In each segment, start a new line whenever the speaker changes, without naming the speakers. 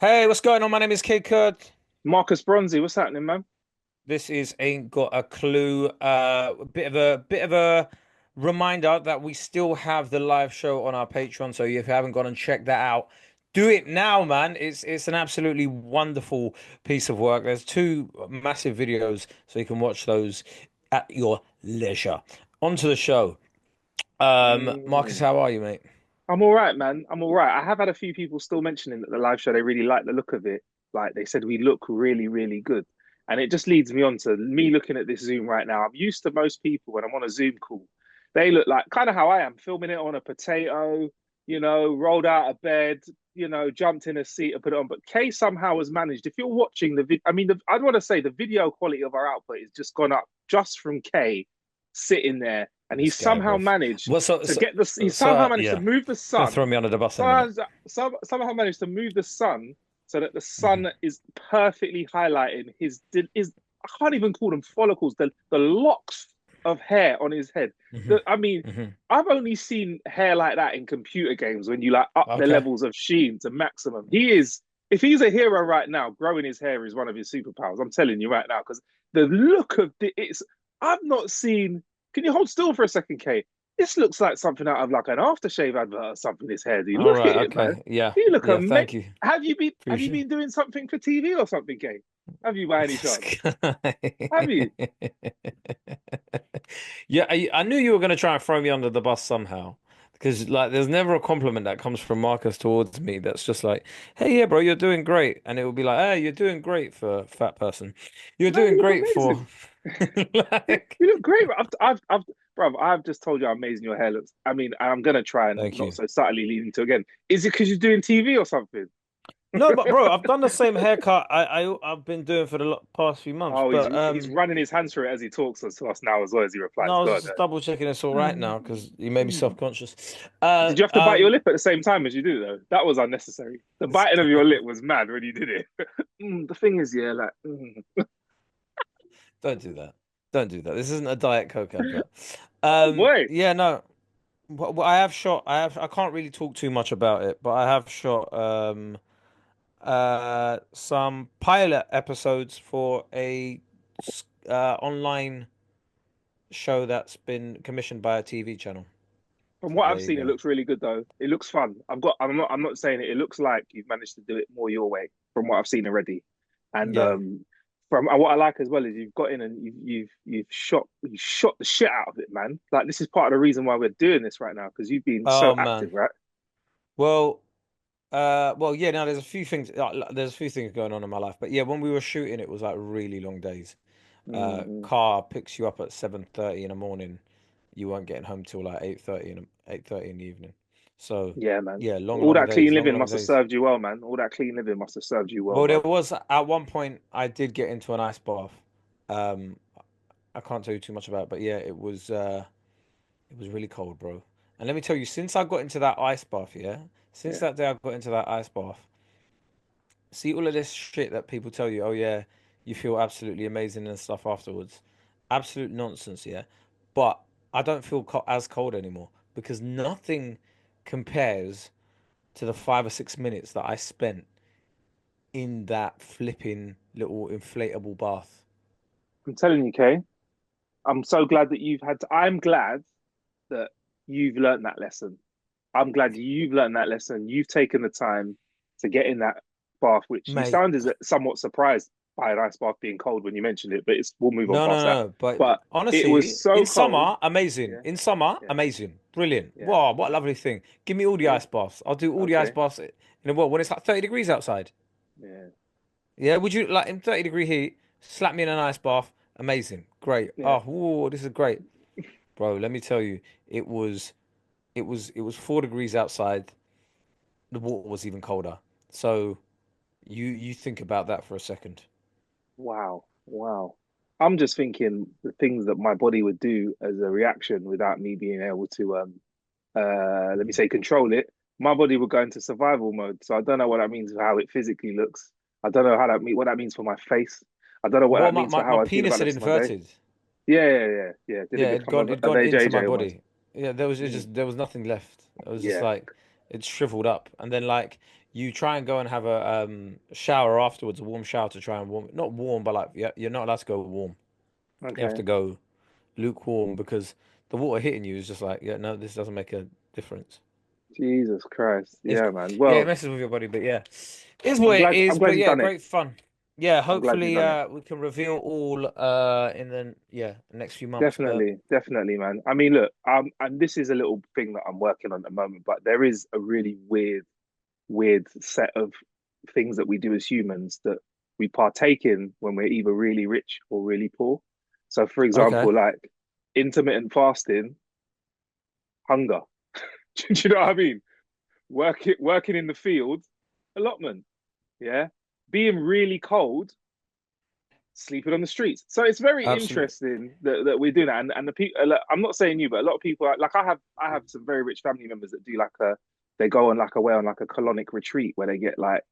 Hey, what's going on? My name is Kid Kurt.
Marcus Bronzy, what's happening, man?
This is Ain't Got a Clue. A bit of a reminder that we still have the live show on our Patreon. So if you haven't gone and checked that out, do it now, man. It's an absolutely wonderful piece of work. There's two massive videos, so you can watch those at your leisure. On to the show. Marcus,
Mm.
how are you, mate?
I'm all right, man. I'm all right. I have had a few people still mentioning that the live show, they really like the look of it. Like they said, we look really, really good. And it just leads me on to me looking at this Zoom right now. I'm used to most people when I'm on a Zoom call, they look like kind of how I am, filming it on a potato, rolled out of bed, jumped in a seat and put it on. But Kay somehow has managed, if you're watching the video, I mean, I'd want to say the video quality of our output has just gone up just from Kay sitting there. And
This
he's
guy,
somehow
bro.
managed
Well, so,
to
so,
get the, he's somehow
so,
managed to
yeah.
move the
Gonna throw
sun.
me under the bus in a minute.
Somehow managed to move the sun so that the
Mhm.
sun is perfectly highlighting his I can't even call them follicles, the locks of hair on his head.
hmm
I mean,
hmm
I've only seen hair like that in computer games when you like up the
Okay.
levels of sheen to maximum. He is, if he's a hero right now, growing his hair is one of his superpowers. I'm telling you right now, because the look of it's, I've not seen. Can you hold still for a second, Kate? This looks like something out of like an aftershave advert or something. This hairdo.
All
Look at
right.
it, man.
Okay. Yeah.
You look
Yeah.
amazing.
Thank you.
Have you
Appreciate
been doing something for TV or something, Kate? Have you by any
this
chance? Have you?
guy. Yeah. I knew you were gonna try and throw me under the bus somehow. Because like, there's never a compliment that comes from Marcus towards me that's just like, "Hey, yeah, bro, you're doing great," and it will be like, "Hey, you're doing great for a fat person. You're
No,
doing
you look
great for."
amazing. You,
Like,
you look great. Bro, I've just told you how amazing your hair looks. I mean, I'm gonna try and
thank
not
you.
so subtly lead into again. Is it because you're doing TV or something?
No, but bro, I've done the same haircut I've been doing for the past few months.
Oh,
But
he's running his hands through it as he talks to us now as well as he
no,
replies.
I was
God.
just double checking it's all right
Mm.
now because you made me
Mm.
self-conscious.
Did you have to bite your
Um,
lip at the same time as you do though? That was unnecessary. The
this
biting of
guy,
your lip was mad when you did it. The thing is, yeah, like
don't do that. Don't do that. This isn't a Diet Coke advert.
oh boy.
Yeah, no. I have shot. I can't really talk too much about it, but I have shot some pilot episodes for a online show that's been commissioned by a TV channel.
From
So
what
there
I've
you
seen, it
go.
looks really good though. It looks fun. I'm not saying it. It looks like you've managed to do it more your way from what I've seen already. And
Yeah.
from what I like as well is you've got in and you've shot the shit out of it, man. Like this is part of the reason why we're doing this right now because you've been so
Oh
active,
man.
right?
Well, yeah. Now there's a few things. There's a few things going on in my life, but yeah, when we were shooting, it was like really long days.
Mm-hmm.
Car picks you up at 7:30 in the morning. You weren't getting home till like 8:30 in the evening. So
Yeah, man.
yeah, long,
All
long
that
days,
clean
long,
living
long
must have
days.
served you well, man. All that clean living must have served you well,
Well, there
bro.
was at one point I did get into an ice bath. Um, I can't tell you too much about it, but yeah, it was really cold, bro. And let me tell you, since I got into that ice bath, yeah, since
Yeah.
that day I got into that ice bath, see all of this shit that people tell you, oh yeah, you feel absolutely amazing and stuff afterwards. Absolute nonsense, yeah. But I don't feel as cold anymore because nothing compares to the 5 or 6 minutes that I spent in that flipping little inflatable bath.
I'm telling you, Kay. I'm so glad that I'm glad that you've learned that lesson. I'm glad you've learned that lesson. You've taken the time to get in that bath, which you
Mate,
sounded somewhat surprised by an ice bath being cold when you mentioned it, but we'll move on
no,
past
no,
that.
no. But
But it was
honestly,
so
in
cold.
summer, amazing.
Yeah,
In summer,
yeah,
amazing. Brilliant.
yeah,
Wow, what a lovely thing. Give me all the
yeah.
ice baths. I'll do all the ice
Okay.
baths in the world when it's like 30 degrees outside.
Yeah,
Yeah, would you like in 30-degree heat, slap me in an ice bath? Amazing. Great.
yeah.
Oh, whoa, this is great. Bro, let me tell you, it was 4 degrees outside. The water was even colder. So you think about that for a second.
Wow, wow. I'm just thinking the things that my body would do as a reaction without me being able to let me
Mhm.
say control it, my body would go into survival mode. So I don't know what that means for how it physically looks. I don't know what that means for my face. I don't know what
Well,
that
my,
means for
my, my
how I feel
penis
about the
had
rest of my day.
inverted.
Yeah, yeah, yeah, yeah. Did it
Yeah,
become
it'd
a
gone into my
JJ almost?
body. Yeah, there was it
Mm,
just there was nothing left. It was just
yeah,
like it shriveled up. And then like you try and go and have a shower afterwards, a warm shower to try and warm, not warm, but like you're not allowed to go warm. You have
Okay.
to go lukewarm because the water hitting you is just like, yeah, no, this doesn't make a difference.
Jesus Christ.
It's
Yeah, man.
yeah, it
Well,
messes with your body, but yeah, it is what it
I'm
is.
glad
But
you've
yeah,
done it.
great fun. Yeah,
I'm glad you've
hopefully
done it.
we can reveal all in the next few months. But
Definitely, definitely, man. I mean, look, and this is a little thing that I'm working on at the moment, but there is a really weird set of things that we do as humans that we partake in when we're either really rich or really poor. So, for
okay,
example, like intermittent fasting, hunger. Do you know what I mean? Working in the field, allotment. Yeah, being really cold, sleeping on the streets. So it's very
absolutely.
interesting that we're doing that. And the people, I'm not saying you, but a lot of people like I have some very rich family members that do like they go on like away on like a colonic retreat where they get like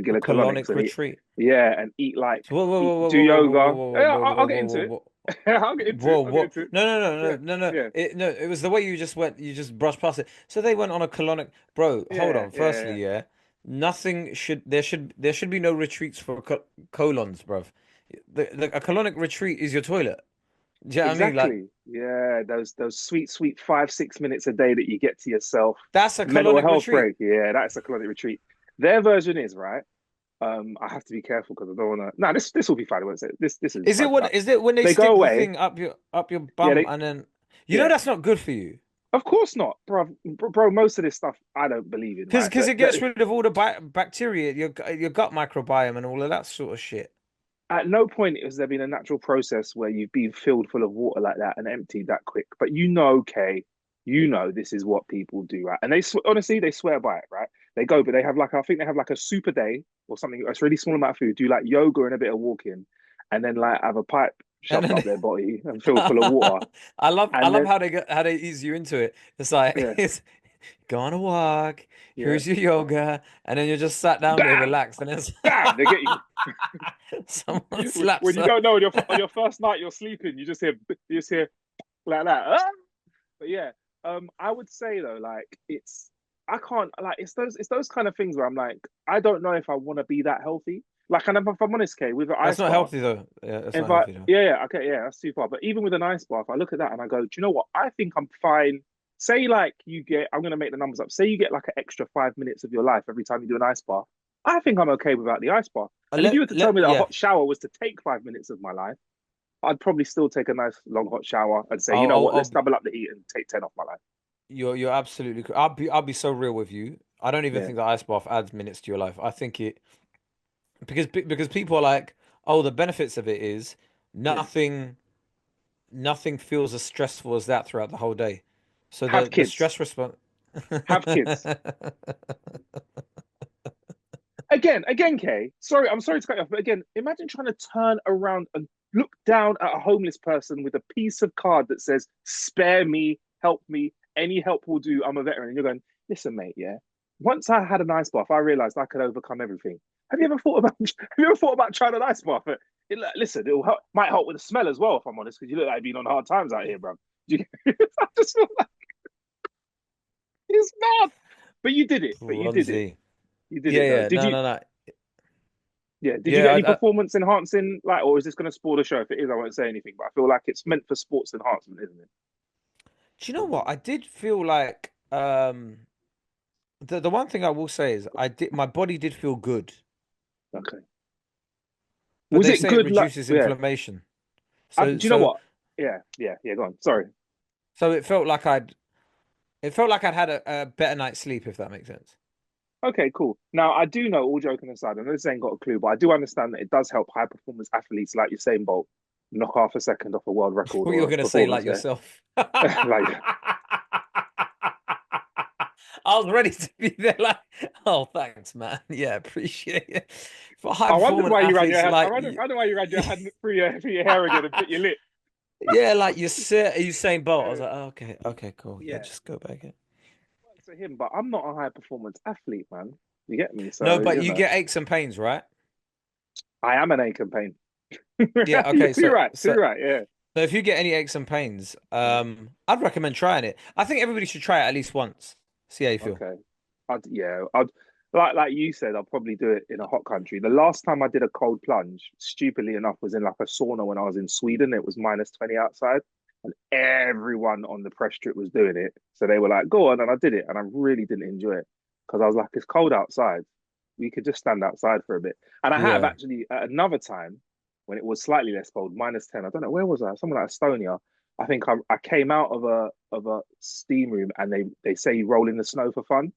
A
regular colonics
colonic
and eat,
retreat.
yeah, and eat like
So whoa, whoa,
eat
whoa,
do
whoa, whoa, whoa,
yoga.
whoa,
Yeah,
whoa,
I'll
whoa,
get
whoa,
into
whoa,
it.
whoa,
I'll get into it.
whoa,
I'll get
whoa.
into it.
No, no, no,
Yeah,
no, no, no.
yeah,
No, it was the way you just went. You just brushed past it. So they went on a colonic. Bro, hold
yeah,
on.
yeah,
Firstly,
yeah.
yeah, nothing should there should be no retreats for colons, bruv. A colonic retreat is your toilet. Do you know what I mean? Like
Exactly. Yeah, those sweet 5, 6 minutes a day that you get to yourself.
that's a
Mental
colonic
health
retreat.
break. Yeah, that's a colonic retreat. Their version is right. I have to be careful because I don't want to. No, this will be fine. I won't say it. This is fine. Right.
Is it when they
They go
stick the
away.
thing up your
Yeah,
bum and then you know
yeah.
that's not good for you
Of course not, bro. Most of this stuff I don't believe in. Right.
because it gets rid of all the bacteria, your gut microbiome and all of that sort of shit.
At no point has there been a natural process where you've been filled full of water like that and emptied that quick. But Kay, this is what people do, right? And honestly, they swear by it, right? They go, but they have like I think they have like a super day or something. It's really small amount of food. Do like yoga and a bit of walking, and then like have a pipe
And
shoved
then
up their body and filled full of water.
I
And
love
then
how how they ease you into it. It's like
yeah,
it's go on a walk.
yeah,
Here's your yoga, and then you're just sat down there
bam,
relaxed, and then
bam, they get you.
someone slaps
When you
her.
don't know on your first night you're sleeping, you just hear like that. Ah! But yeah, I would say though, like I can't like it's those kind of things where I'm like, I don't know if I want to be that healthy. Like, and if I'm honest, Kay, with an
That's
ice
not
bath,
healthy though. Yeah, that's not
if I
healthy though.
yeah, okay, yeah, that's too far. But even with an ice bath, I look at that and I go, do you know what? I think I'm fine. Say like I'm gonna make the numbers up. Say you get like an extra 5 minutes of your life every time you do an ice bath. I think I'm okay without the ice bath. And if you were to tell me that a
Yeah.
hot shower was to take 5 minutes of my life, I'd probably still take a nice long hot shower and say, you know what, let's
I'll
double up the heat and take 10 off my life.
you're absolutely. I'll be so real with you. I don't even
Yeah,
think the ice bath adds minutes to your life. I think it because people are like, oh, the benefits of it is
yeah.
nothing nothing feels as stressful as that throughout the whole day. So
Have
the
kids.
stress response.
Have kids. Again, Kay. Sorry, I'm sorry to cut you off, but again, imagine trying to turn around and look down at a homeless person with a piece of card that says, "Spare me, help me, any help will do. I'm a veteran." And you're going, "Listen, mate. Yeah. Once I had an ice bath, I realized I could overcome everything. Have you ever thought about? Have you ever thought about trying an ice bath? Listen, might help with the smell as well, if I'm honest, because you look like you've been on hard times out here, bro. I just feel like it's mad. But you did it. But you did it.
Clumsy.
You did
Yeah,
it though.
yeah.
Did
No,
you?
no, no.
Yeah. Did you get
Yeah,
any performance enhancing, like, or is this going to spoil the show? If it is, I won't say anything. But I feel like it's meant for sports enhancement, isn't it?
do you know what? I did feel like the one thing I will say is I did my body did feel good,
Okay.
but
Was
they
it
say it
good? Like,
reduces
yeah.
inflammation.
Do
So
you know
so
what? Yeah, yeah, yeah. Go on. Sorry.
so it felt like I'd had a better night's sleep, if that makes sense.
Okay, cool. Now I do know, all joking aside, I know this ain't got a clue, but I do understand that it does help high performance athletes like Usain Bolt knock half a second off a world record
What you're
or a
gonna say
performance
like
there.
yourself.
Like,
I was ready to be there like, oh, thanks, man. Yeah, appreciate it. For high
I wondered
performance
why you ran your
athletes
hand.
like you,
I wonder why you ran your hand through your hair again and bit your lip.
yeah, like you saying Bolt. I was
Uh,
like, oh, okay, cool. Yeah,
yeah,
just go back in.
works for him, but I'm not a high performance athlete, man. You get me?
No,
So,
but
you
you
know,
get aches and pains, right?
I am an A campaign.
Yeah, okay,
You're right. You're right. Yeah.
so if you get any aches and pains,
Yeah.
I'd recommend trying it. I think everybody should try it at least once. See how you feel.
Okay. Yeah. like you said, I'll probably do it in a hot country. The last time I did a cold plunge, stupidly enough, was in like a sauna when I was in Sweden. It was -20 outside, and everyone on the press trip was doing it. So they were like, "Go on," and I did it, and I really didn't enjoy it because I was like, "It's cold outside. We could just stand outside for a bit." And I have
Yeah.
actually at another time when it was slightly less cold, -10. I don't know where was I? Somewhere like Estonia. I think I came out of a steam room, and they say you roll in the snow for fun,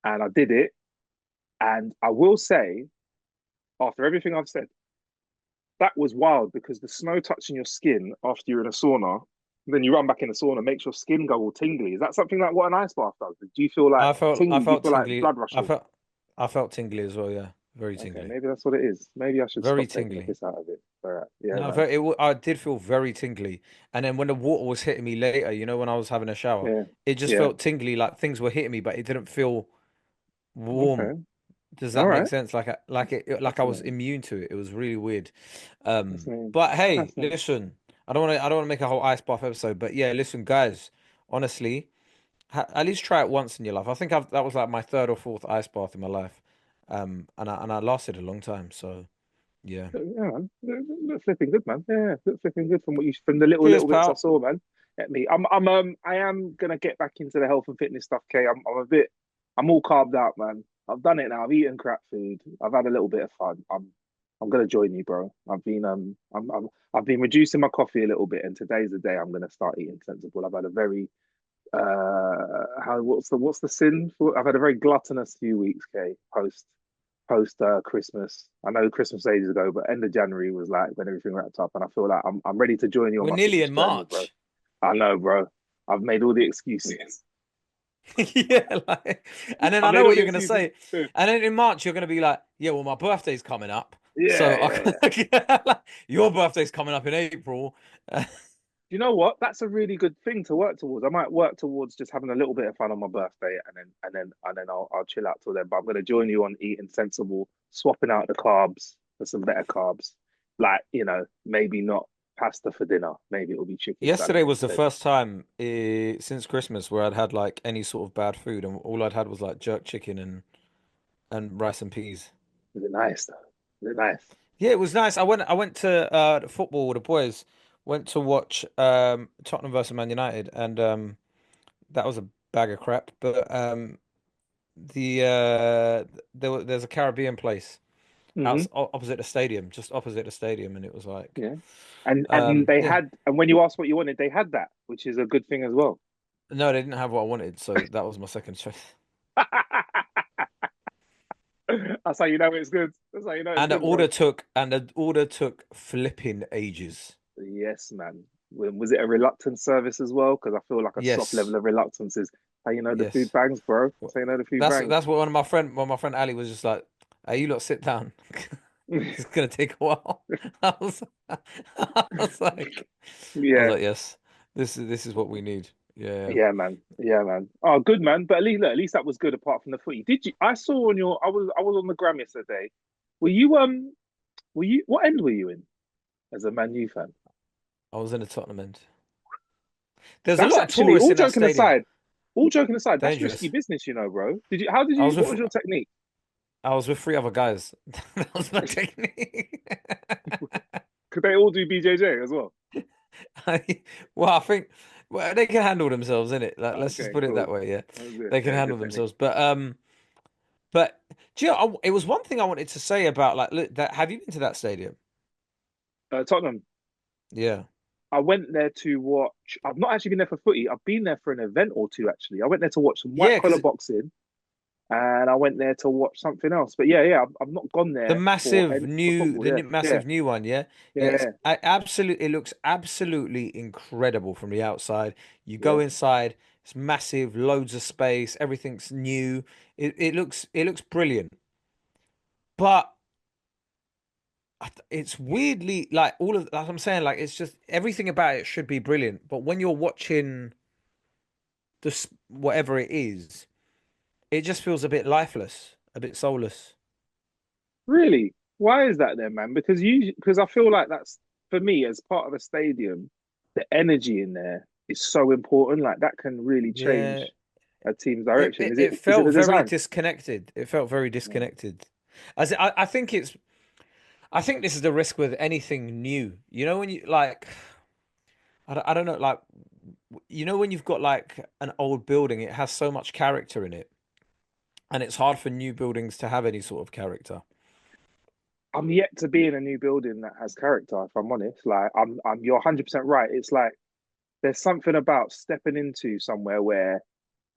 and I did it. And I will say, after everything I've said, that was wild because the snow touching your skin after you're in a sauna, then you run back in the sauna, makes your skin go all tingly. Is that something like what an ice bath does? Do you feel like
I
tingly? Do you
felt
feel like
tingly.
blood rushing?
I felt tingly as well. Yeah, very
Okay,
tingly,
maybe that's what it is. Maybe I should
very
stop taking the
tingly.
piss out of it. All right. Yeah,
No,
man.
very. I did feel very tingly, and then when the water was hitting me later, when I was having a shower,
Yeah.
it just
Yeah.
felt tingly, like things were hitting me, but it didn't feel warm.
Okay.
Does
All
that make
right.
sense? Like I was
Fascinating.
immune to it. It was really weird.
Fascinating.
But hey,
Fascinating.
listen, I don't want to make a whole ice bath episode, but yeah, listen, guys, honestly, ha at least try it once in your life. I think that was like my third or fourth ice bath in my life, and I lasted a long time. So yeah,
Yeah, man. Look flipping good, man. Yeah, look flipping good from what you from the little
cheers,
bits I
pal.
saw, man. At me, I am gonna get back into the health and fitness stuff. Okay, I'm all carved out, man. I've done it now. I've eaten crap food. I've had a little bit of fun. I'm gonna join you, bro. I've been reducing my coffee a little bit, and today's the day I'm gonna start eating sensible. I've had a very how what's the sin for? I've had a very gluttonous few weeks, okay, post Christmas. I know Christmas ages ago, but end of January was like when everything wrapped up, and I feel like I'm ready to join you on
We're
my
nearly
fitness
in
journey, bro.
March.
I know, bro. I've made all the excuses.
Yeah, and then
I've
I know
made all
what
the
you're gonna
excuses.
say, and then in March you're gonna be like, yeah, well, my birthday's coming up,
Yeah,
so
yeah, yeah.
your birthday's coming up in April.
You know what? That's a really good thing to work towards. I might work towards just having a little bit of fun on my birthday, and then I'll chill out till then. But I'm gonna join you on eating sensible, swapping out the carbs for some better carbs. Like, maybe not pasta for dinner. Maybe it'll be chicken
Yesterday
salad
was the
instead.
first time since Christmas where I'd had like any sort of bad food, and all I'd had was like jerk chicken and rice and peas.
Is it nice though? Is it nice?
Yeah, it was nice. I went to the football with the boys. Went to watch Tottenham versus Man United, and that was a bag of crap. But there's a Caribbean place
Hmm.
opposite the stadium, just opposite the stadium, and it was like
Yeah. And they
yeah.
had, and when you asked what you wanted, they had that, which is a good thing as well.
No, they didn't have what I wanted, so that was my second choice.
That's how you know it's good. That's how you know it's
And the
good, bro.
order took flipping ages.
Yes, man. Was it a reluctant service as well? Because I feel like a soft level
Yes,
of reluctance is how you know the food
yes.
bangs, bro. That's how you know the food bangs.
That's what my friend Ali was just like, "Hey, you lot sit down. It's gonna take a while." I was, I was
Yeah,
like, yes, this is what we need. Yeah.
yeah, man. Yeah, man. Oh, good, man. But at least that was good. Apart from the footy, did you? I saw on your. I was on the gram yesterday. Were you Were you? What end were you in as a Man U fan?
I was in a Tottenham end. There's a
That's
lot of
actually
tourists in that stadium.
all joking aside, that's risky
Dangerous.
business, bro. How did
I
you,
was
what
with
was your technique?
I was with three other guys. That was my technique.
Could they all do BJJ as well?
Well, I think they can handle themselves, innit? Like, let's just
Okay,
put it that
cool.
way. Yeah,
That was it.
they can
Yeah,
handle
good technique.
themselves. But do you know, it was one thing I wanted to say about like, look, that have you been to that stadium?
Tottenham.
Yeah.
I went there to watch. I've not actually been there for footy. I've been there for an event or two, actually. I went there to watch some white
Yeah,
collar
because
boxing, and I went there to watch something else. But yeah, yeah, I've not gone there for football. Yeah, yeah,
massive new one, yeah, yeah.
yeah,
It looks absolutely incredible from the outside. You go
yeah.
inside, it's massive, loads of space, everything's new. It looks brilliant, but it's weirdly like like I'm saying, like it's just everything about it should be brilliant, but when you're watching this whatever it is, it just feels a bit lifeless, a bit soulless.
Really? Why is that then, man? Because I feel like that's for me as part of a stadium, the energy in there is so important. Like that can really
Yeah.
change. a team's
It,
direction.
it
Is it
it
is it
felt
the
very
design?
disconnected. It felt very
Yeah.
disconnected. As I think I think this is the risk with anything new. You know when you like I don't know like you know when you've got like an old building, it has so much character in it, and it's hard for new buildings to have any sort of character.
I'm yet to be in a new building that has character, if I'm honest. Like you're 100% right. It's like there's something about stepping into somewhere where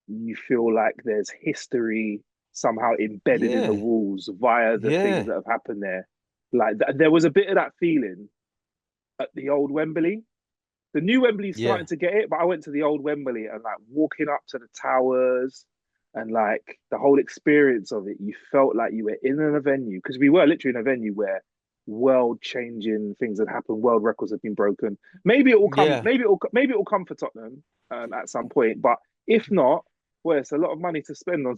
you feel like there's history somehow embedded in the
Yeah,
walls via the things
yeah,
that have happened there. Like there was a bit of that feeling at the old Wembley. The new Wembley's
yeah,
starting to get it, but I went to the old Wembley and like walking up to the towers and like the whole experience of it, you felt like you were in a venue because we were literally in a venue where world changing things had happened, world records have been broken. Maybe it will come,
yeah.
maybe it will come for Tottenham at some point, but if not, well, it's a lot of money to spend on.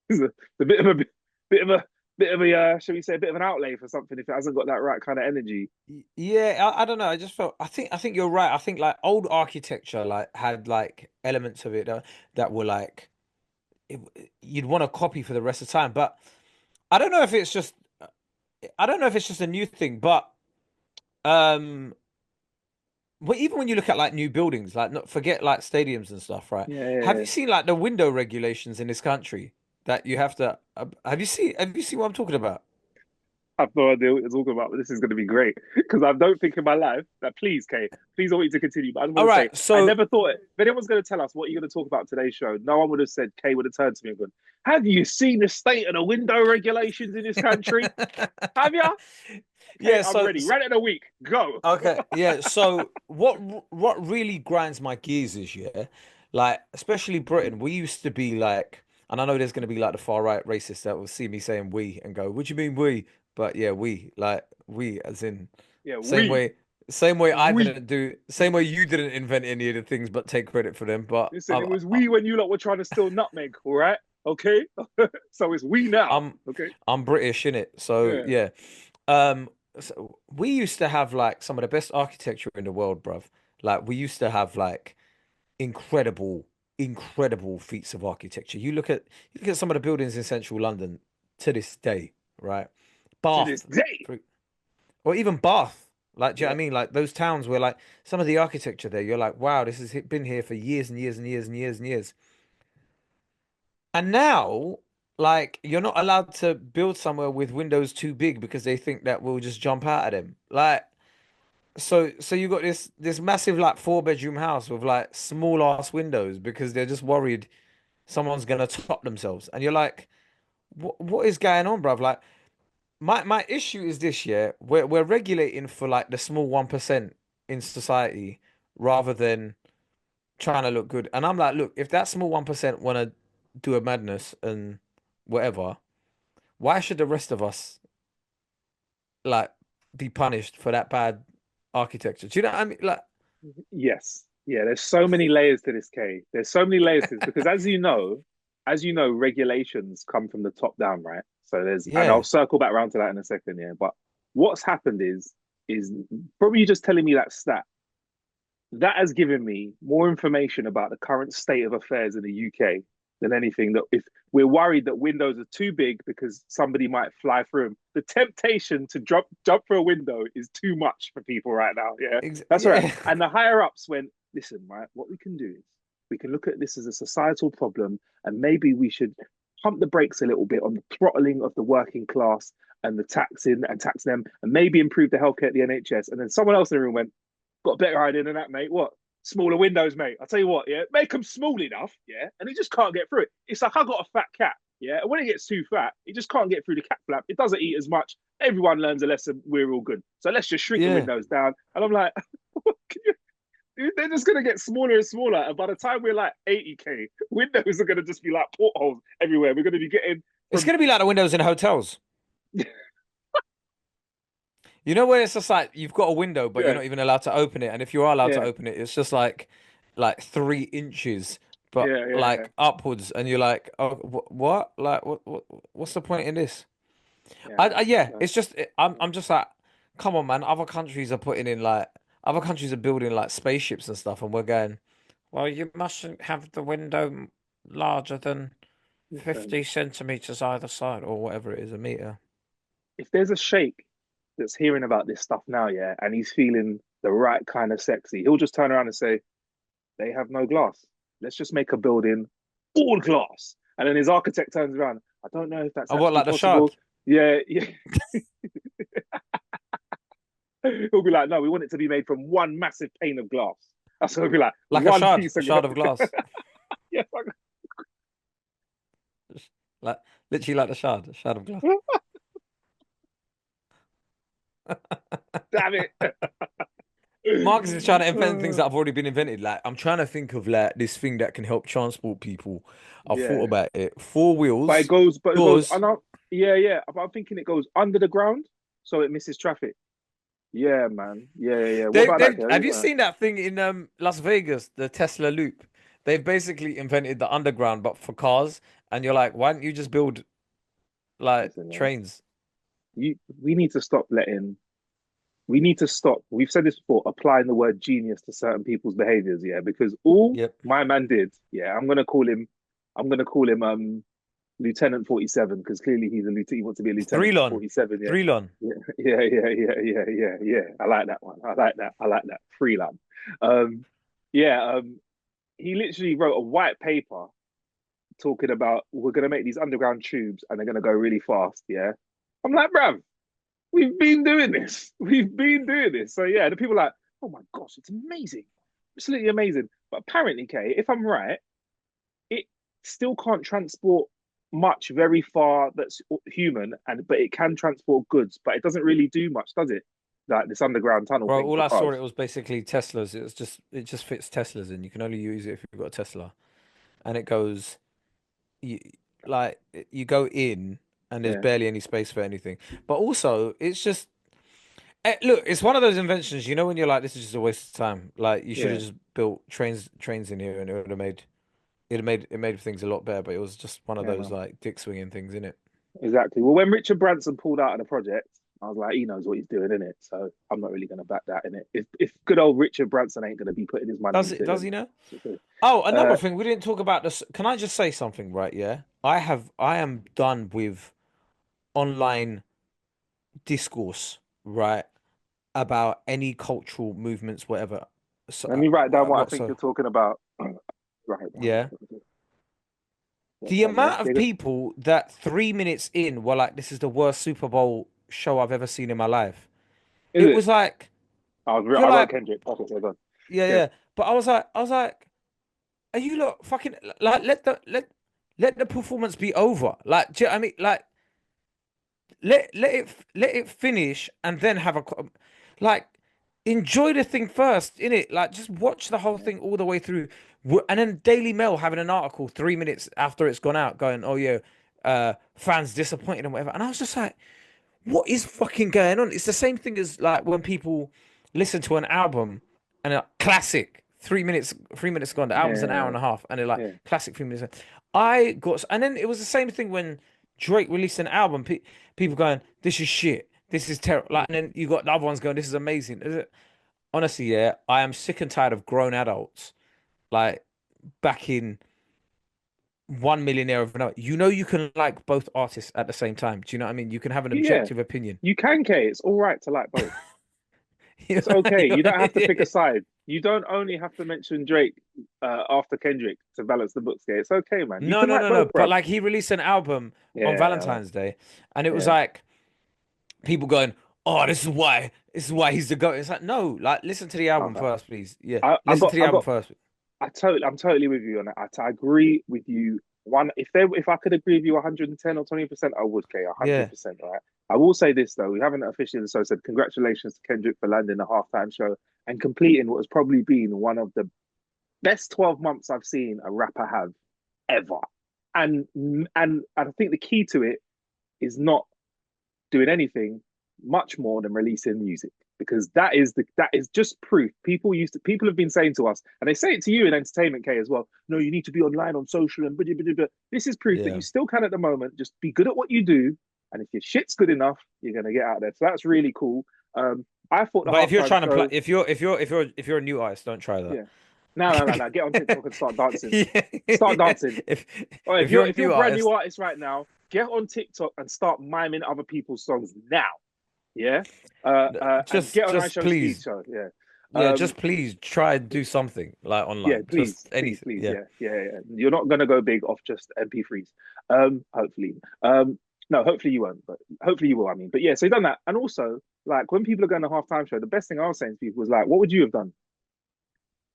It's a bit of a bit of a bit of a shall we say a bit of an outlay for something if it hasn't got that right kind of energy.
Yeah, I don't know. I just felt I think you're right. I think like old architecture like had like elements of it that were like it, you'd want to copy for the rest of the time. But I don't know if it's just I don't know if it's just a new thing, but um well, even when you look at like new buildings, like not forget like stadiums and stuff, right?
Yeah,
Have
yeah.
you seen like the window regulations in this country that you have to have you seen what I'm talking about?
I've no idea what you're talking about, but this is going to be great because I don't think in my life that please, Kay, please, I want you to continue. But I just
All
want to say,
right,
I
so
never thought if anyone's going to tell us what you're going to talk about today's show, no one would have said, Kay would have turned to me and gone, have you seen the state of the window regulations in this country? Have you? Kay,
yeah,
I'm ready. Run it in a week. Go.
okay, yeah. So what really grinds my gears is yeah, like especially Britain. We used to be like, and I know there's going to be like the far right racists that will see me saying we and go, "What do you mean we?" But yeah, we as in
Yeah,
same
we,
way, same way I
we.
didn't do, same way you didn't invent any of the things, but take credit for them. But
Listen, it was we when you lot were trying to steal nutmeg, all right? Okay? So it's we now.
I'm
Okay?
I'm British in it, so
Yeah.
yeah. Um, so we used to have like some of the best architecture in the world, bruv. Like we used to have like incredible, incredible feats of architecture. You look at some of the buildings in central London to this day, right?
To this
Bath,
day.
for, or even Bath. Like, do you know what
Yeah.
I mean? Like those towns where like some of the architecture there, you're like, wow, this has been here for years and years and years and years and years. And now, like, you're not allowed to build somewhere with windows too big because they think that we'll just jump out at them. Like, so you got this massive like 4 bedroom house with like small ass windows because they're just worried someone's gonna top themselves. And you're like, what is going on, bruv? Like, my issue is this year, we're regulating for like the small 1% in society rather than trying to look good. And I'm like, look, if that small 1% want to do a madness and whatever, why should the rest of us like be punished for that bad architecture? Do you know what I mean? Like,
Yes. Yeah, there's so many layers to this, Kay. There's so many layers to this because as you know, regulations come from the top down, right? So there's and I'll
yeah,
circle back around to that in a second, yeah. But what's happened is probably you just telling me that stat that has given me more information about the current state of affairs in the UK than anything. That if we're worried that windows are too big because somebody might fly through them, the temptation to jump through a window is too much for people right now. Yeah, that's all right.
yeah,
And the higher ups went, listen, right, what we can do is we can look at this as a societal problem, and maybe we should pump the brakes a little bit on the throttling of the working class and the taxing and tax them, and maybe improve the healthcare at the NHS. And then someone else in the room went, got a better idea than that, mate. What? Smaller windows, mate. I'll tell you what, yeah. Make them small enough, yeah, and he just can't get through it. It's like I got a fat cat, yeah, and when it gets too fat, it just can't get through the cat flap. It doesn't eat as much. Everyone learns a lesson. We're all good. So let's just shrink the
yeah.
windows down. And I'm like, dude, they're just gonna get smaller and smaller. And by the time we're like 80K, windows are gonna just be like portholes everywhere. We're gonna be getting
It's
from
gonna be like the windows in hotels. You know where it's just like you've got a window, but you're
yeah,
not even allowed to open it. And if you are allowed to
yeah,
open it, it's just like 3 inches, but
yeah,
like upwards. And you're like, oh, what? Like, what's the point in this?
yeah, man.
Yeah, it's just I'm just like, come on, man. Other countries are putting in like other countries are building like spaceships and stuff, and we're going, well, you mustn't have the window. larger than
Listen,
50 centimeters either side, or whatever it is, a meter.
if there's a sheikh that's hearing about this stuff now, yeah, and he's feeling the right kind of sexy, he'll just turn around and say, they have no glass. Let's just make a building all glass. And then his architect turns around. I don't know if that's
Oh, what,
actually
like the Shard?
possible. Yeah, yeah. He'll be like, no, we want it to be made from one massive pane of glass. That's what he'll be like,
Like a
one
shard,
piece
a
of glass.
shard of glass.
Yeah,
Like, literally like the Shard, a shard of glass.
damn it.
Marcus is trying to invent things that have already been invented. Like, I'm trying to think of like this thing that can help transport people. I've thought
Yeah.
about it. Four wheels,
But it goes,
doors.
yeah, yeah. But I'm thinking it goes under the ground so it misses traffic. Yeah, man. Yeah, yeah, yeah. What about that, Kev?
Have you seen that thing in Las Vegas, the Tesla Loop? They've basically invented the underground, but for cars. And you're like, why don't you just build like
Listen, yeah.
trains?
We need to stop letting we need to stop. We've said this before, applying the word genius to certain people's behaviors, yeah, because all
Yep.
my man did, yeah, I'm gonna call him Lieutenant 47, because clearly he's a lieutenant, he wants to be a lieutenant for
Threlon.
47, yeah.
Threlon.
Yeah, yeah, yeah, yeah, yeah, yeah, yeah. I like that one. I like that. I like that. Freeland. Um, yeah, he literally wrote a white paper talking about we're gonna make these underground tubes and they're gonna go really fast, yeah. I'm like, bruv, we've been doing this. We've been doing this. So yeah, the people are like, oh my gosh, it's amazing. Absolutely amazing. But apparently, Kay, if I'm right, it still can't transport much very far that's human, and but it can transport goods, but it doesn't really do much, does it? Like this underground tunnel
Bro,
thing
all
for
I saw
cars.
it was basically Teslas. It just fits Teslas in. You can only use it if you've got a Tesla. And it goes you like you go in and there's
Yeah,
barely any space for anything. But also, it's just look, it's one of those inventions, you know, when you're like, this is just a waste of time. Like you should have
yeah,
just built trains in here and it would have made things a lot better, but it was just one of
yeah,
those
man.
like dick swinging things in it.
Exactly. Well, when Richard Branson pulled out of the project, I was like, he knows what he's doing in it, so I'm not really going to back that in it. If good old Richard Branson ain't going to be putting his money
Does
into
it?
it,
Does
then
he know?
it's
Oh, another
uh,
thing, we didn't talk about this. Can I just say something, right? Yeah. I am done with online discourse, right, about any cultural movements, whatever. So,
let me write down what I
what
think
so?
you're talking about. Write it down.
Yeah.
Yeah,
The
go on, yeah.
amount of people that 3 minutes in were like, "This is the worst Super Bowl show I've ever seen in my life."
Is
It
it?
was like you're
I wrote
like,
Kendrick. Okay, so go on.
yeah,
Yeah,
yeah. But I was like, are you lot fucking like let the performance be over? Like, do you know what I mean? Like, let it finish and then have like enjoy the thing first, innit? Like, just watch the whole
yeah,
thing all the way through. And then Daily Mail having an article 3 minutes after it's gone out, going, "Oh yeah, fans disappointed and whatever." And I was just like, what is fucking going on? It's the same thing as like when people listen to an album and a classic 3 minutes, 3 minutes gone. The album's an hour
yeah,
and a half, and they're like
yeah.
classic 3 minutes. I got, and then it was the same thing when Drake released an album. People going, "This is shit. This is terrible." Like, and then you got the other ones going, "This is amazing." Honestly, yeah, I am sick and tired of grown adults like back in 1 millionaire of an hour. You know, you can like both artists at the same time. Do you know what I mean? You can have an
Yeah,
objective opinion.
you can, Kay. It's all right to like both.
You
It's okay.
know
You
what I
don't have to pick a
mean?
side. You don't only have to mention Drake after Kendrick to balance the books, Kay. It's okay, man. You
No,
can
no,
like
no, no.
both,
But
bruv.
like he released an album on
Yeah,
Valentine's Day, and it was
yeah.
like people going, "Oh, this is why he's the GOAT." It's like, no, like listen to the album
Okay.
first, please. Yeah,
I
listen to the
I
album
got
first.
I'm totally with you on that. I agree with you. If I could agree with you 110 or 20%, I would, Kay,
Yeah,
100%. Right. I will say this though, we haven't officially so said congratulations to Kendrick for landing the halftime show and completing what has probably been one of the best 12 months I've seen a rapper have ever. And I think the key to it is not doing anything much more than releasing music, because that is just proof. People have been saying to us, and they say it to you in entertainment, K, as well. No, you need to be online on social and blah, blah, blah. This is proof that you
yeah.
still can at the moment. Just be good at what you do, and if your shit's good enough, you're gonna get out there. So that's really cool. I thought the
But if you're
halftime
trying to play,
show,
if you're a new artist, don't try that.
yeah, No. Get on TikTok and start dancing.
Yeah.
Start dancing.
If
Or
if you're a
if you're
new
a brand new
artist,
artist right now, get on TikTok and start miming other people's songs now. Yeah. And get on
just
iShow Speed
please,
Show. Yeah.
yeah,
Um,
just please try and do something like
yeah,
online. Just
please,
anything.
please,
Yeah.
yeah. You're not gonna go big off just MP3s. Hopefully. No, hopefully you won't, but hopefully you will. I mean, but yeah, so he done that, and also like when people are going to halftime show, the best thing I was saying to people was like, "What would you have done?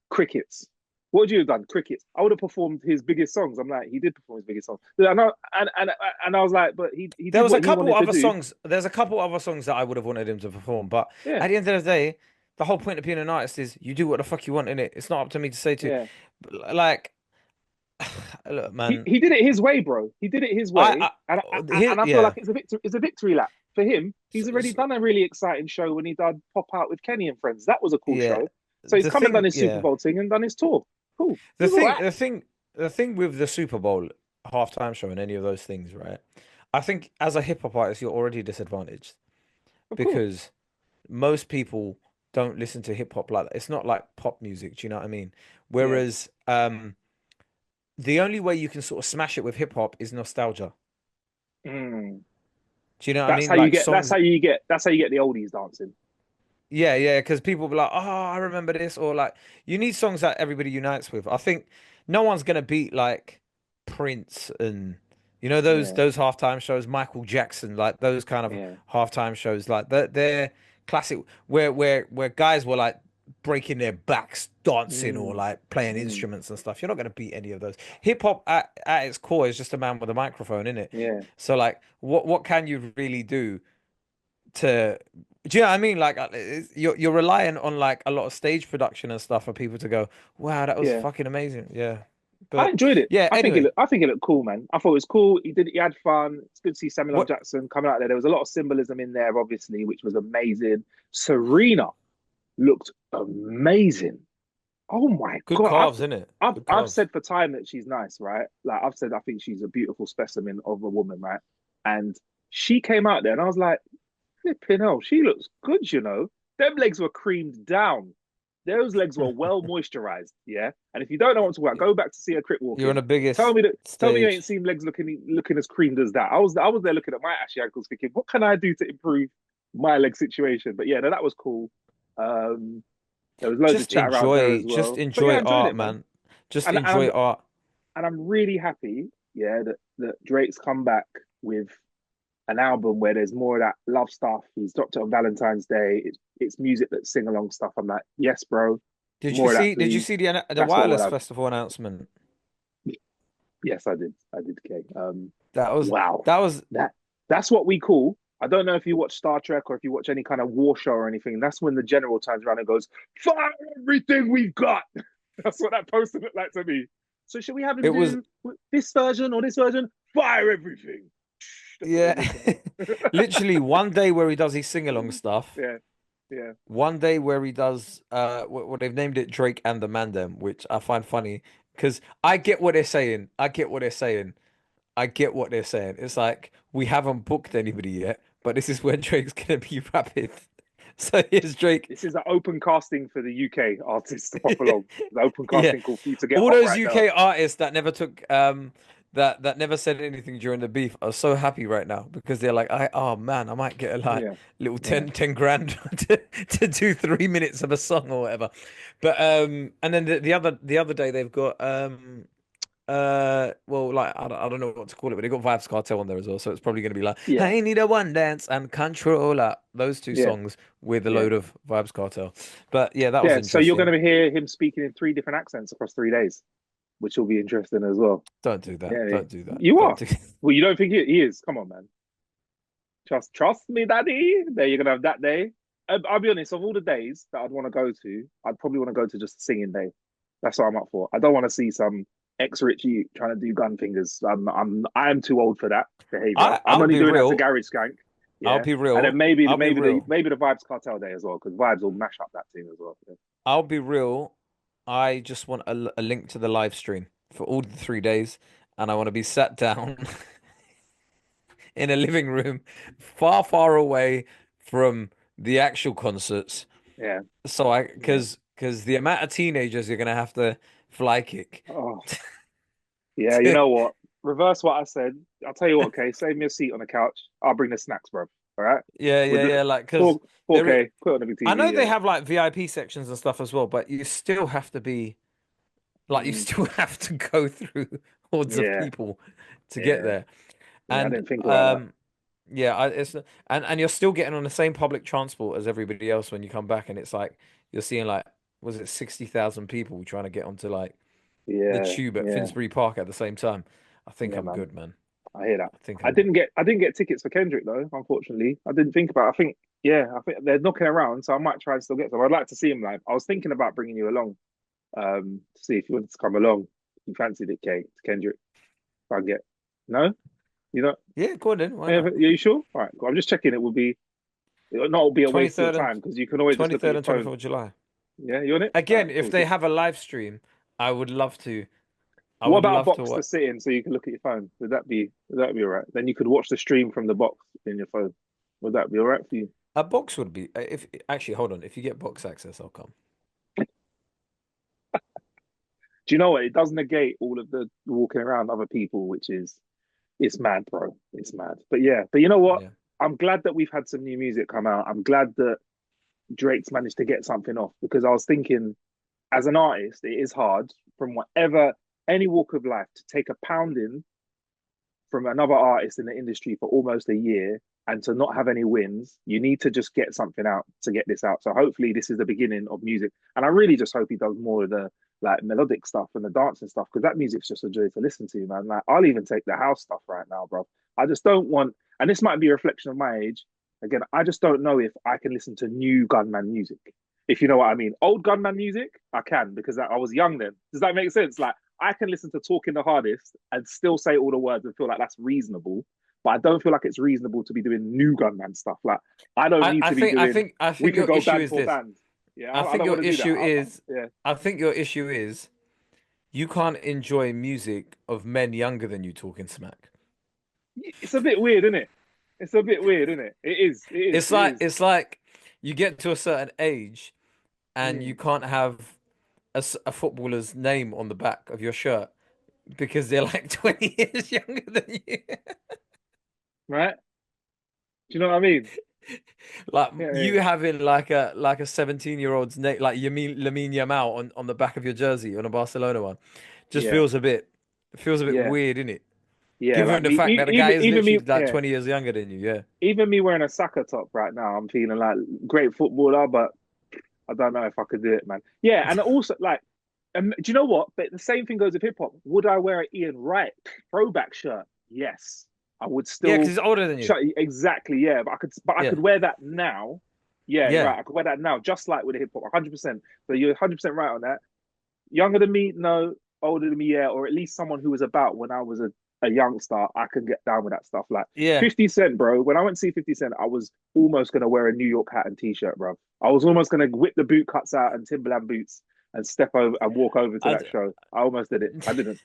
Crickets. What would you have done? Crickets. I would have performed his biggest songs." I'm like, he did perform his biggest songs, and I was like, but he
There
did
was a
what he
couple
wanted to
other
do.
songs. There's a couple other songs that I would have wanted him to perform, but
Yeah,
at the end of the day, the whole point of being an artist is you do what the fuck you want in it. It's not up to me to say to,
yeah.
like, look, man.
He did it his way, bro. He did it his
I,
way, and I feel like
yeah,
it's a victory. It's a victory lap for him.
so,
He's already done a really exciting show when he did Pop Out with Kenny and Friends. That was a cool
yeah.
show. So he's come and done his Super
Yeah.
Bowl thing and done his tour. Cool. He
The
was all
thing,
right.
the thing, the thing with the Super Bowl halftime show and any of those things, right? I think as a hip hop artist, you're already disadvantaged
Of course.
because most people don't listen to hip hop like that. It's not like pop music. Do you know what I mean?
Yeah.
Whereas, the only way you can sort of smash it with hip hop is nostalgia.
Mm.
Do you know what I mean?
You
Like
get.
songs.
That's how you get the oldies dancing.
Yeah, yeah, because people will be like, "Oh, I remember this," or like, you need songs that everybody unites with. I think no one's gonna beat like Prince and
Yeah.
those halftime shows, Michael Jackson, like those kind of
Yeah.
halftime shows, like they're classic where guys were like breaking their backs dancing or
Mm.
like playing
Mm.
instruments and stuff. You're not gonna beat any of those. Hip hop at its core is just a man with a microphone, isn't it?
Yeah.
So like, what can you really do to do you know what I mean? Like you're relying on like a lot of stage production and stuff for people to go, wow, that was
Yeah.
fucking amazing. Yeah.
I
But
enjoyed it.
yeah, anyway,
I think it looked cool, man. I thought it was cool. He had fun. It's good to see Samuel L.
what
Jackson coming out there. There was a lot of symbolism in there, obviously, which was amazing. Serena looked amazing. Oh my
good
God.
calves, in it? Good
I've
calves.
said for time that she's nice, right? Like I've said I think she's a beautiful specimen of a woman, right? And she came out there and I was like, flipping hell, she looks good, you know. Them legs were creamed down. Those legs were well moisturized, yeah. And if you don't know what to talk about, go back to see her crit
You're on
walking.
the biggest
Tell me you ain't
stage.
seen legs looking as creamed as that. I was there looking at my ashy ankles, thinking, what can I do to improve my leg situation? But yeah, no, that was cool. Um, there was loads of chat around her as
Just
well. But yeah,
enjoy
I enjoyed
art,
it, man.
man. Just
And
enjoy art.
I'm really happy, yeah, that Drake's come back with an album where there's more of that love stuff. He's dropped it on Valentine's Day. It's music that's sing along stuff. I'm like, yes, bro, more of that,
Did you
please.
see the
That's what we'll
Wireless
have.
Festival announcement?
Yes, I did. I did. Okay.
That was
Wow.
that was
That that's what we call. I don't know if you watch Star Trek or if you watch any kind of war show or anything. That's when the general turns around and goes, "Fire everything we've got." That's what that poster looked like to me. So should we have him
it was
do this version or this version? Fire everything. That's what it
yeah.
looked like.
Literally one day where he does his sing-along stuff.
Yeah, yeah,
One day where he does what they've named it Drake and the Mandem, which I find funny because I get what they're saying. I get what they're saying. I get what they're saying. It's like we haven't booked anybody yet, but this is where Drake's gonna be rapid. So here's Drake.
this is an open casting for the UK artists to pop along. The open
Yeah.
casting call for you to get
All
hot
those
right now.
UK artists that never took that never said anything during the beef are so happy right now because they're like, oh man, I might get a like
Yeah,
little
yeah,
10 grand to do 3 minutes of a song or whatever. But and then the other day they've got well, like I don't know what to call it, but they got Vibes Cartel on there as well, so it's probably gonna be like
yeah,
I need a one dance and controller, those two
yeah,
songs with a
yeah,
load of Vibes Cartel. But yeah, that was
yeah. So you're going
interesting.
to hear him speaking in three different accents across 3 days, which will be interesting as well.
Don't do that.
Yeah,
Don't do that.
you
Don't
are.
do.
Well, you don't think he is? Come on, man. Trust me, daddy. There, you're gonna have that day. I'll be honest. Of all the days that I'd want to go to, I'd probably want to go to just a singing day. That's what I'm up for. I don't want to see some ex Richie trying to do gun fingers. I'm too old for that behavior. I'm
I'll
only
be
doing that to
real.
Garage Skank.
I'll
Yeah,
be
and then
real. I'll be real.
maybe the Vibes Cartel day as well because Vibes will mash up that team as well. Yeah.
I'll be real. I just want a link to the live stream for all the 3 days, and I want to be sat down in a living room, far away from the actual concerts.
Yeah,
So I,
yeah.
because because the amount of teenagers you're gonna have to fly kick.
Oh, yeah. You know what? Reverse what I said. I'll tell you what, okay? Save me a seat on the couch. I'll bring the snacks, bro. All right?
Yeah,
We'll
yeah,
do
yeah. Like, because
4,
there,
4K, put it on the big
I know
TV.
they
Yeah.
have like VIP sections and stuff as well, but you still have to be like, you
Mm,
still have to go through hordes of
yeah.
people to get
Yeah.
there.
Yeah. I
And
didn't think about that.
yeah, it's and you're still getting on the same public transport as everybody else when you come back, and it's like you're seeing like, was it 60,000 people trying to get onto like the
Yeah.
tube at
Yeah.
Finsbury Park at the same time. I think
Yeah,
I'm
man.
good, man.
I hear that.
I think
I
I'm good.
didn't get I didn't get tickets for Kendrick though, unfortunately. I didn't think about it. I think they're knocking around, so I might try and still get some. I'd like to see him live. I was thinking about bringing you along, to see if you wanted to come along. You fancied it, Kate, Kendrick. If I get no, you know,
Yeah, go on then. Why
yeah,
not?
are you sure? All right, cool. I'm just checking. It'll not be a waste of your
23rd and
time because you can always just look at
23rd
your
and
phone.
24th of July.
Yeah, you on it? All
Again,
right,
if
cool.
they
So
have a live stream, I would love to. I
what
would
about a
love to
box to
watch.
sit in so you can look at your phone? Would that be all right? Then you could watch the stream from the box in your phone. Would that be all right for you?
A box would be if actually hold on. If you get box access, I'll come.
Do you know what? It does negate all of the walking around other people, which is it's mad, bro. It's mad. But yeah, but you know what?
Yeah.
I'm glad that we've had some new music come out. I'm glad that Drake's managed to get something off because I was thinking, as an artist, it is hard from whatever any walk of life to take a pounding from another artist in the industry for almost a year and to not have any wins. You need to just get something out to get this out. So hopefully this is the beginning of music. And I really just hope he does more of the like melodic stuff and the dancing stuff because that music's just a joy to listen to, man. Like I'll even take the house stuff right now, bro. I just don't want, and this might be a reflection of my age. Again, I just don't know if I can listen to new Gunman music. If you know what I mean. Old Gunman music, I can because I was young then. Does that make sense? Like I can listen to Talking the Hardest and still say all the words and feel like that's reasonable. But I don't feel like it's reasonable to be doing new Gunman stuff. Like I don't need
I
to be
think I
doing.
think I
We
think
could
your
go
issue
band
is
for
this.
band. Yeah,
I
I
think
don't
your
want to do that.
issue is
Yeah,
I think your issue is you can't enjoy music of men younger than you talking smack.
it's a bit weird, isn't it? It's a bit weird, isn't it? It is. It is.
It's
It
like
is.
it's like you get to a certain age and you
Mm,
can't have a footballer's name on the back of your shirt because they're like 20 years younger than you.
right? Do you know what I mean?
Like
Yeah, yeah,
you having like a 17-year-old's name, like Lamine Yamal on the back of your jersey on a Barcelona one, just
yeah,
feels a bit
yeah.
weird, innit?
Yeah, like
Given the
me,
fact that the guy is
even
literally
me,
like
yeah,
20 years younger than you, yeah.
even me wearing a Saka top right now, I'm feeling like great footballer, but I don't know if I could do it, man. Yeah, and also like, do you know what? But the same thing goes with hip hop. Would I wear an Ian Wright throwback shirt? Yes, I would
Yeah, because
still.
he's older than you.
Exactly, yeah. But I
Yeah.
could wear that now. Yeah,
Yeah.
right. I could wear that now, just like with the hip hop, 100%. So you're 100% right on that. Younger than me, no. Older than me, yeah. Or at least someone who was about when I was a youngster, I can get down with that stuff. Like
Yeah.
50 Cent, bro. When I went to see 50 Cent, I was almost gonna wear a New York hat and t-shirt, bro. I was almost gonna whip the boot cuts out and Timberland boots and step over and walk over to
I,
that show. I almost did it. I didn't.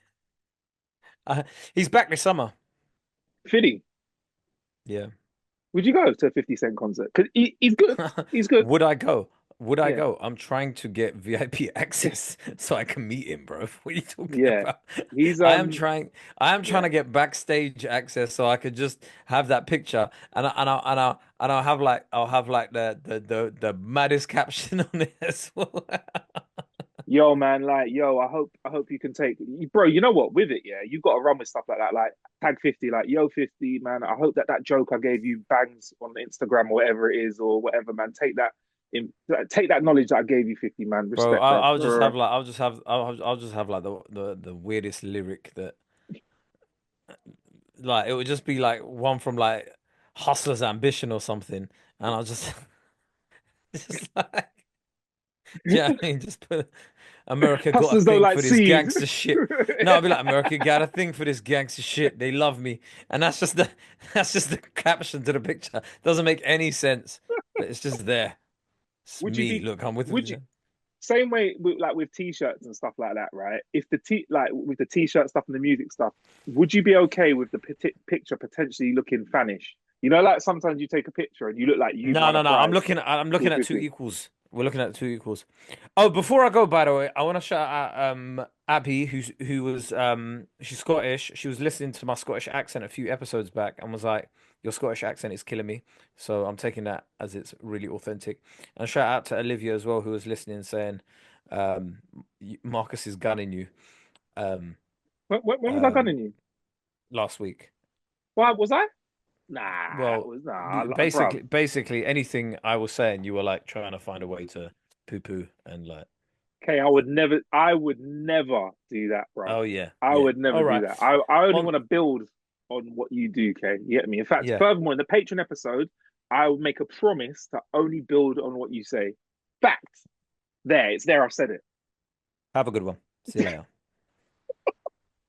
I, he's back this summer.
Fiddy,
Yeah.
would you go to a 50 Cent concert? Because he's good. He's good.
Would I go? Would I
Yeah.
go? I'm trying to get VIP access so I can meet him, bro. What are you talking
Yeah.
about?
He's
I am trying. I am trying
yeah.
to get backstage access so I could just have that picture, and I'll have like the maddest caption on it as well.
Yo, man, like, yo, I hope you can take, bro. You know what? With it, yeah, you got to run with stuff like that. Like tag 50, like yo 50, man. I hope that joke I gave you bangs on Instagram or whatever it is or whatever, man. Take that knowledge that I gave you 50, man.
Bro,
Respect, bro.
I'll just have like I'll just have like the weirdest lyric that like it would just be like one from like Hustler's Ambition or something, and I'll just just like do you know what I mean? Just put America got a
Hustlers don't
thing
like
for this
seed.
gangster shit. No, I'll be like America got a thing for this gangster shit. They love me, and that's just the that's just the caption to the picture. Doesn't make any sense, but it's just there. It's
would you
me.
be?
Look, I'm with
Would you?
you.
Same way with like with t-shirts and stuff like that, right? If the like with the t-shirt stuff and the music stuff, would you be okay with the picture potentially looking fanish? You know, like sometimes you take a picture and you look like you've
No,
won a
no, no.
prize
I'm looking
with
at two
50.
equals. We're looking at two equals. Oh, before I go, by the way, I want to shout out Abby, who was she's Scottish. She was listening to my Scottish accent a few episodes back and was like, "Your Scottish accent is killing me." So I'm taking that as it's really authentic. And shout out to Olivia as well, who was listening, saying, um, "Marcus is gunning you." Um,
When was I
um,
gunning you?
last week.
Why was I? Nah, it
Well,
was nah, bruv.
basically anything I was saying, you were like trying to find a way to poo-poo and like,
Okay, I would never do that, bruv.
oh yeah,
I
yeah.
would never
All
do
right.
that. I only
On
want to build on what you do, okay? You get me? In fact,
yeah.
furthermore, in the Patreon episode, I will make a promise to only build on what you say. Fact. There, it's there. I've said
Have a good one. See you
it.
later.